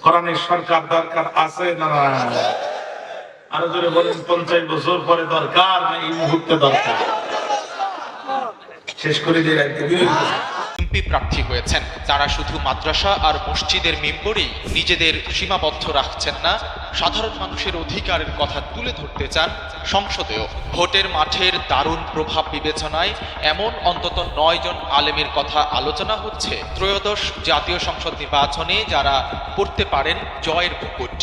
কোরআনের সরকার দরকার আছে না? আরো জোরে বলেন, 50 বছর পরে দরকার না এই মুহূর্তে দরকার? শেষ করে দিয়ে এমপি প্রার্থী হয়েছেন, তারা শুধু মাদ্রাসা আর মসজিদের মেম্বরেই নিজেদের সীমাবদ্ধ রাখছেন না, সাধারণ মানুষের অধিকারের কথা তুলে ধরতে চান সংসদেও। ভোটের মাঠের দারুণ প্রভাব বিবেচনায় এমন অন্তত 9 জন আলেমের কথা আলোচনা হচ্ছে ত্রয়োদশ জাতীয় সংসদ নির্বাচনে, যারা পড়তে পারেন জয়ের মুকুট।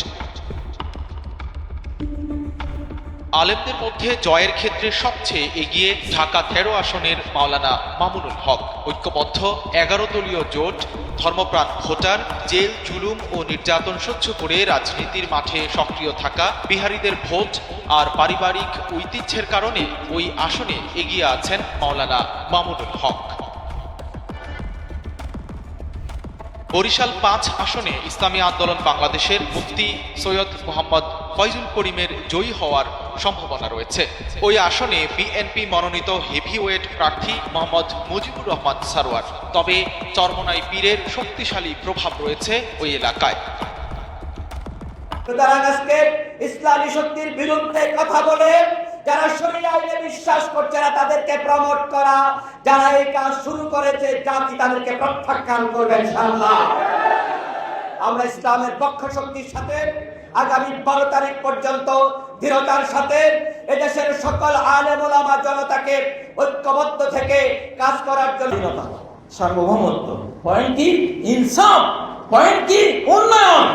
আলেমদের মধ্যে জয়ের ক্ষেত্রে সবচেয়ে এগিয়ে ঢাকা 13 আসনের মাওলানা মামুনুল হক। ঐক্যবদ্ধ 11 দলীয় জোট, ধর্মপ্রাণ ভোটার, জেল জুলুম ও নির্যাতন সহ্য করে রাজনীতির মাঠে সক্রিয় থাকা বিহারীদের ভোট আর পারিবারিক ঐতিহ্যের কারণে ওই আসনে এগিয়ে আছেন মাওলানা মামুনুল হক। বরিশাল 5 আসনে ইসলামী আন্দোলন বাংলাদেশের মুফতি সৈয়দ মোহাম্মদ ফয়জুল করিমের জয়ী হওয়ার সম্ভাবনা রয়েছে। ওই আসনে বিএনপি মনোনীত হেভিওয়েট প্রার্থী মোহাম্মদ মুজিবুর রহমান সারোয়ার। তবে চরমোনাই পীরের শক্তিশালী প্রভাব রয়েছে ওই এলাকায়। ইসলামী শক্তির বিরুদ্ধে কথা বলে যারা শরীয়ত আইনে বিশ্বাস করছে না তাদেরকে প্রমোট করা, যারা এই কাজ শুরু করেছে জাতি তাদেরকে প্রত্যাখ্যান করবে ইনশাআল্লাহ। আমরা ইসলামের পক্ষ শক্তির সাথে আগামী 12 তারিখ পর্যন্ত দৃঢ়তার সাথে এদেশের সকল আলেম ওলামা জনতাকে ঐক্যবদ্ধ থেকে কাজ করার জন্য। সার্বভৌমত্ব পয়েন্ট কি? ইনসাফ পয়েন্ট কি? উন্নয়ন।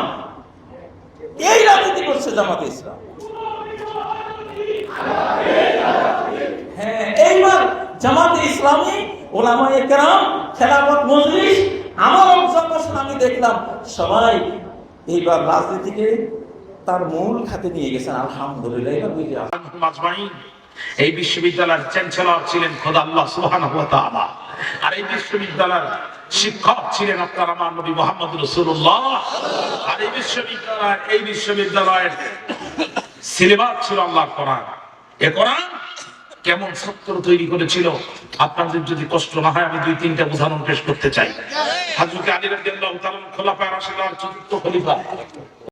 এই রাজনীতি করছে জামাতে ইসলাম। হ্যাঁ, এইবার জামাতে ইসলামী ওলামায়ে কেরাম, খেলাফত মজলিস, আমার অবজারভেশন আমি দেখলাম সবাই এইবার রাজনীতিকে তার মূল খাতে নিয়ে গেছেন। আলহামদুলিল্লাহ। এবার বুঝে এই বিশ্ববিদ্যালয়ের চ্যান্সেলর ছিলেন খোদা আল্লাহ সুবহানাহু ওয়া তাআলা, আর এই বিশ্ববিদ্যালয়ের শিক্ষক ছিলেন আপনার আমার নবী মুহাম্মদ রাসূলুল্লাহ। আর এই বিশ্ববিদ্যালয়ের সিলেবাস ছিল আল্লাহর কোরআন। এই কোরআন কেমন ছাত্র তৈরি করেছিল, আপনাদের যদি কষ্ট না হয় আমি 2-3টা উদাহরণ পেশ করতে চাই। হযরত আলী রাদিয়াল্লাহু তাআলা খোলাফায়ে রাশিদুর চতুর্থ খলিফা,